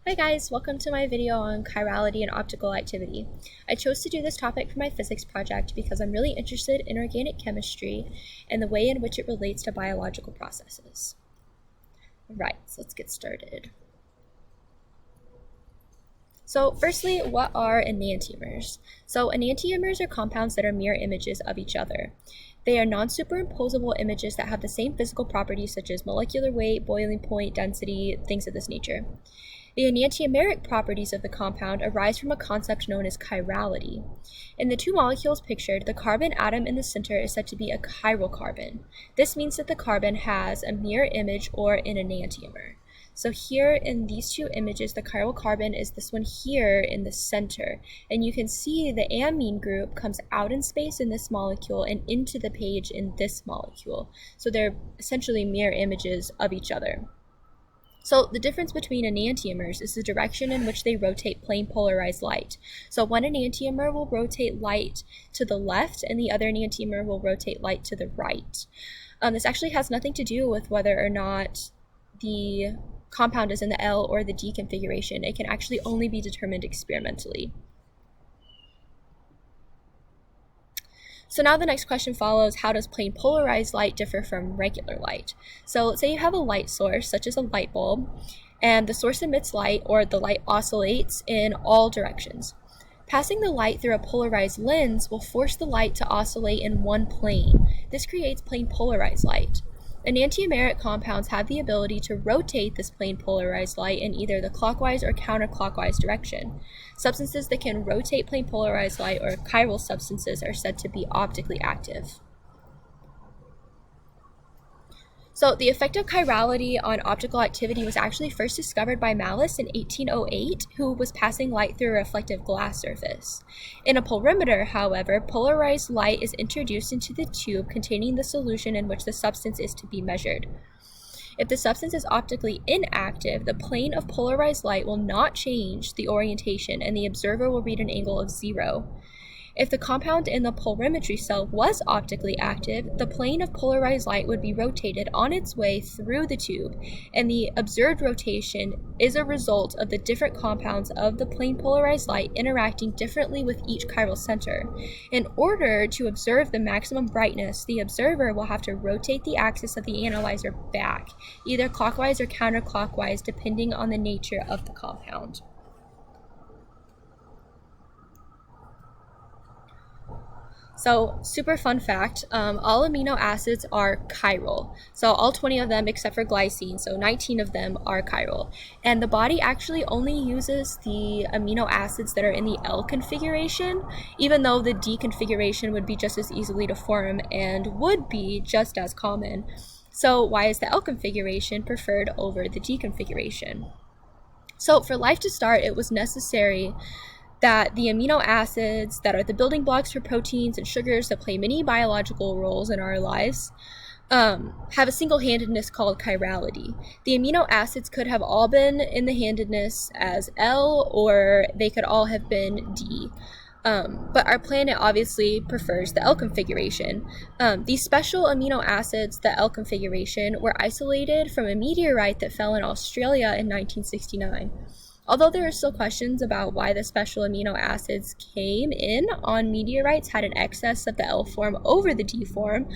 Hi guys, welcome to my video on chirality and optical activity. I chose to do this topic for my physics project because I'm really interested in organic chemistry and the way in which it relates to biological processes. Right, so let's get started. So firstly, what are enantiomers? So enantiomers are compounds that are mirror images of each other. They are non-superimposable images that have the same physical properties such as molecular weight, boiling point, density, things of this nature. The enantiomeric properties of the compound arise from a concept known as chirality. In the two molecules pictured, the carbon atom in the center is said to be a chiral carbon. This means that the carbon has a mirror image or an enantiomer. So here in these two images, the chiral carbon is this one here in the center. And you can see the amine group comes out in space in this molecule and into the page in this molecule. So they're essentially mirror images of each other. So the difference between enantiomers is the direction in which they rotate plane polarized light. So one enantiomer will rotate light to the left and the other enantiomer will rotate light to the right. This actually has nothing to do with whether or not the compound is in the L or the D configuration. It can actually only be determined experimentally. So now the next question follows, how does plane polarized light differ from regular light? So let's say you have a light source, such as a light bulb, and the source emits light, or the light oscillates in all directions. Passing the light through a polarized lens will force the light to oscillate in one plane. This creates plane polarized light. Enantiomeric compounds have the ability to rotate this plane polarized light in either the clockwise or counterclockwise direction. Substances that can rotate plane polarized light, or chiral substances, are said to be optically active. So the effect of chirality on optical activity was actually first discovered by Malus in 1808, who was passing light through a reflective glass surface. In a polarimeter, however, polarized light is introduced into the tube containing the solution in which the substance is to be measured. If the substance is optically inactive, the plane of polarized light will not change the orientation and the observer will read an angle of 0. If the compound in the polarimetry cell was optically active, the plane of polarized light would be rotated on its way through the tube, and the observed rotation is a result of the different compounds of the plane polarized light interacting differently with each chiral center. In order to observe the maximum brightness, the observer will have to rotate the axis of the analyzer back, either clockwise or counterclockwise, depending on the nature of the compound. So, super fun fact, all amino acids are chiral. So all 20 of them except for glycine, so 19 of them are chiral. And the body actually only uses the amino acids that are in the L configuration, even though the D configuration would be just as easily to form and would be just as common. So why is the L configuration preferred over the D configuration? So for life to start, it was necessary that the amino acids that are the building blocks for proteins and sugars that play many biological roles in our lives have a single-handedness called chirality. The amino acids could have all been in the handedness as L, or they could all have been D. But our planet obviously prefers the L configuration. These special amino acids, the L configuration, were isolated from a meteorite that fell in Australia in 1969. Although there are still questions about why the special amino acids came in on meteorites had an excess of the L form over the D form,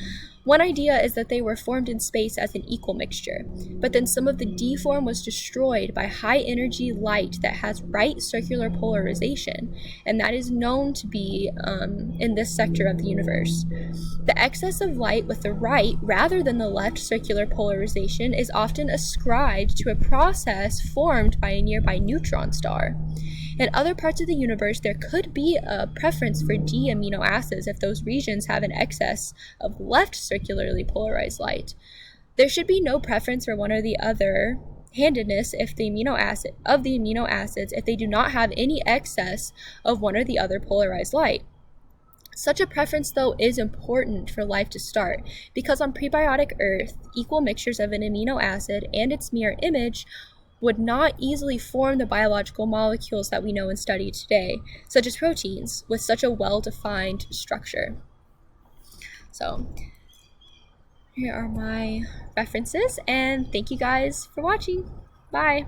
one idea is that they were formed in space as an equal mixture, but then some of the D form was destroyed by high energy light that has right circular polarization, and that is known to be in this sector of the universe. The excess of light with the right rather than the left circular polarization is often ascribed to a process formed by a nearby neutron star. In other parts of the universe, there could be a preference for D amino acids if those regions have an excess of left circularly polarized light. There should be no preference for one or the other handedness if the amino acids if they do not have any excess of one or the other polarized light. Such a preference, though, is important for life to start, because on prebiotic Earth, equal mixtures of an amino acid and its mirror image would not easily form the biological molecules that we know and study today, such as proteins, with such a well-defined structure. So, here are my references, and thank you guys for watching. Bye!